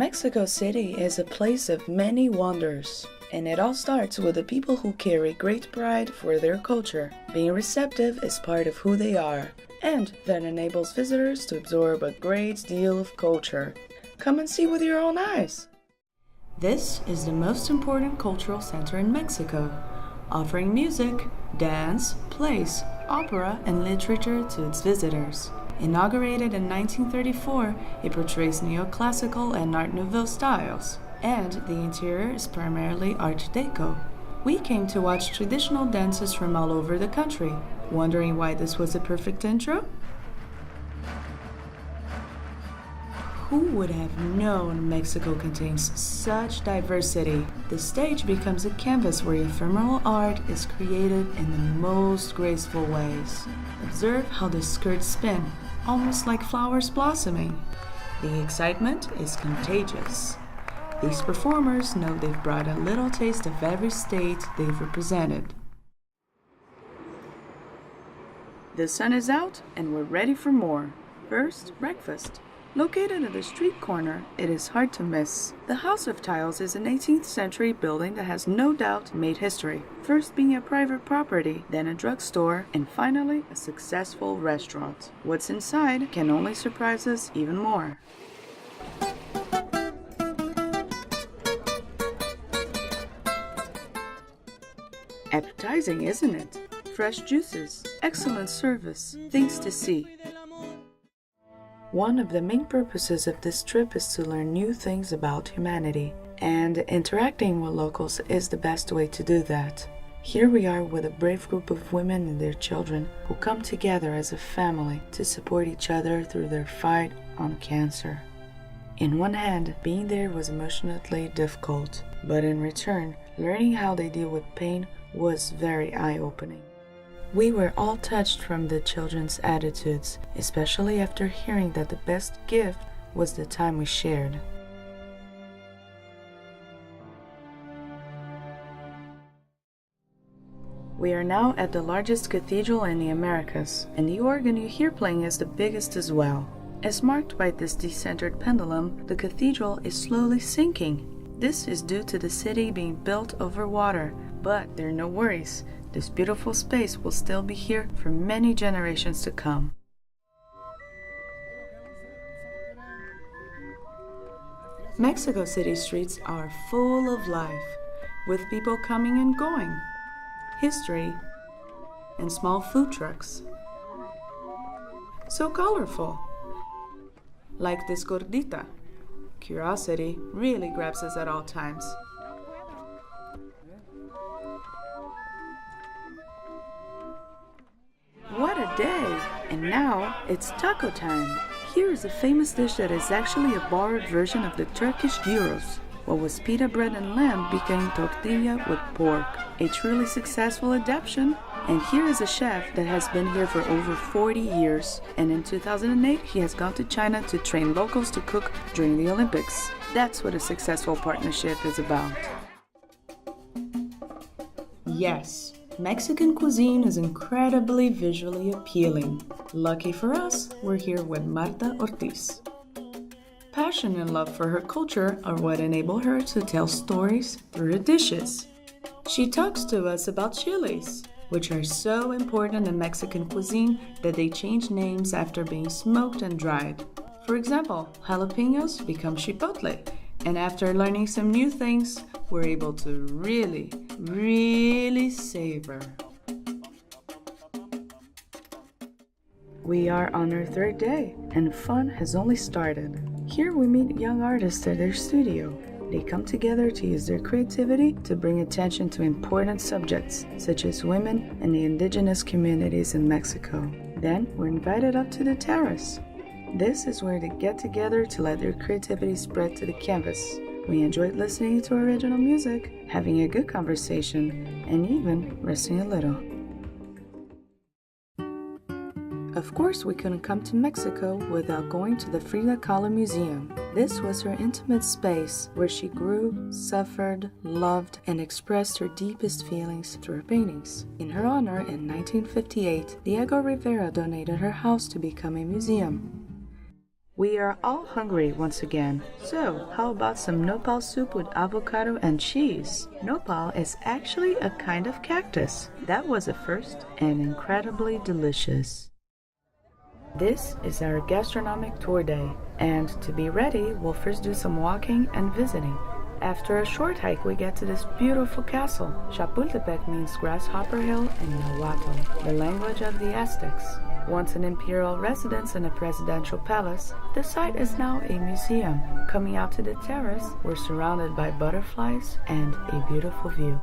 Mexico City is a place of many wonders, and it all starts with the people who carry great pride for their culture. Being receptive is part of who they are, and that enables visitors to absorb a great deal of culture. Come and see with your own eyes. This is the most important cultural center in Mexico, offering music, dance, plays, opera, and literature to its visitors. Inaugurated in 1934, it portrays neoclassical and Art Nouveau styles, and the interior is primarily Art Deco. We came to watch traditional dances from all over the country. Wondering why this was a perfect intro? Who would have known Mexico contains such diversity? The stage becomes a canvas where ephemeral art is created in the most graceful ways. Observe how the skirts spin, almost like flowers blossoming. The excitement is contagious. These performers know they've brought a little taste of every state they've represented. The sun is out and we're ready for more. First, breakfast. Located at a street corner, it is hard to miss. The House of Tiles is an 18th century building that has no doubt made history, first being a private property, then a drugstore, and finally a successful restaurant. What's inside can only surprise us even more. Appetizing, isn't it? Fresh juices, excellent service, things to see. One of the main purposes of this trip is to learn new things about humanity, and interacting with locals is the best way to do that. Here we are with a brave group of women and their children who come together as a family to support each other through their fight on cancer. In one hand, being there was emotionally difficult, but in return, learning how they deal with pain was very eye-opening. We were all touched from the children's attitudes, especially after hearing that the best gift was the time we shared. We are now at the largest cathedral in the Americas, and the organ you hear playing is the biggest as well. As marked by this decentered pendulum, the cathedral is slowly sinking. This is due to the city being built over water, but there are no worries. This beautiful space will still be here for many generations to come. Mexico City streets are full of life, with people coming and going, history, and small food trucks. So colorful. Like this gordita. Curiosity really grabs us at all times. What a day! And now it's taco time. Here is a famous dish that is actually a borrowed version of the Turkish gyros. What was pita bread and lamb became tortilla with pork. A truly successful adaptation. And here is a chef that has been here for over 40 years. And in 2008, he has gone to China to train locals to cook during the Olympics. That's what a successful partnership is about. Yes. Mexican cuisine is incredibly visually appealing. Lucky for us, we're here with Marta Ortiz. Passion and love for her culture are what enable her to tell stories through her dishes. She talks to us about chilies, which are so important in Mexican cuisine that they change names after being smoked and dried. For example, jalapenos become chipotle, and after learning some new things, we're able to really savor. We are on our third day, and fun has only started. Here we meet young artists at their studio. They come together to use their creativity to bring attention to important subjects, such as women and the indigenous communities in Mexico. Then we're invited up to the terrace. This is where they get together to let their creativity spread to the canvas. We enjoyed listening to original music, having a good conversation, and even resting a little. Of course, we couldn't come to Mexico without going to the Frida Kahlo Museum. This was her intimate space where she grew, suffered, loved, and expressed her deepest feelings through her paintings. In her honor, in 1958, Diego Rivera donated her house to become a museum. We are all hungry once again, so how about some nopal soup with avocado and cheese? Nopal is actually a kind of cactus. That was a first and incredibly delicious. This is our gastronomic tour day, and to be ready, we'll first do some walking and visiting. After a short hike, we get to this beautiful castle. Chapultepec means Grasshopper Hill in Nahuatl, the language of the Aztecs. Once an imperial residence and a presidential palace, the site is now a museum. Coming out to the terrace, we're surrounded by butterflies and a beautiful view.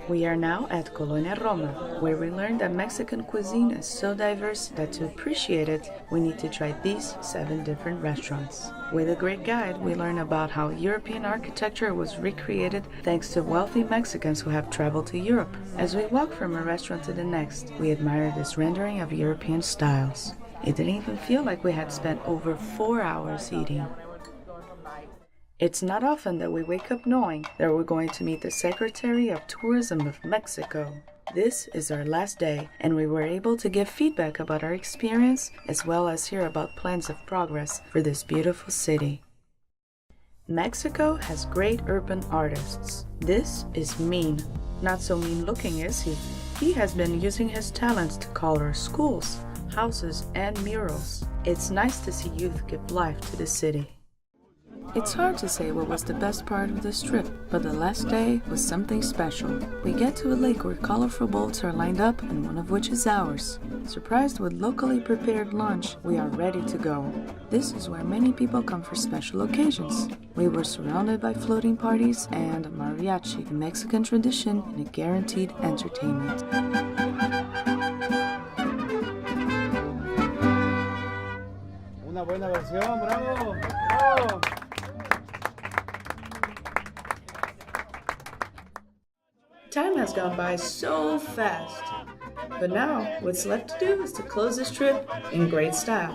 We are now at Colonia Roma, where we learned that Mexican cuisine is so diverse that to appreciate it, we need to try these 7 different restaurants. With a great guide, we learn about how European architecture was recreated thanks to wealthy Mexicans who have traveled to Europe. As we walk from a restaurant to the next, we admire this rendering of European styles. It didn't even feel like we had spent over 4 hours eating. It's not often that we wake up knowing that we're going to meet the Secretary of Tourism of Mexico. This is our last day, and we were able to give feedback about our experience as well as hear about plans of progress for this beautiful city. Mexico has great urban artists. This is Mean. Not so mean looking, is he? He has been using his talents to color schools, houses, and murals. It's nice to see youth give life to the city. It's hard to say what was the best part of this trip, but the last day was something special. We get to a lake where colorful boats are lined up, and one of which is ours. Surprised with locally prepared lunch, we are ready to go. This is where many people come for special occasions. We were surrounded by floating parties and mariachi, a Mexican tradition and a guaranteed entertainment. Una buena versión, bravo, bravo. Time has gone by so fast, but now what's left to do is to close this trip in great style.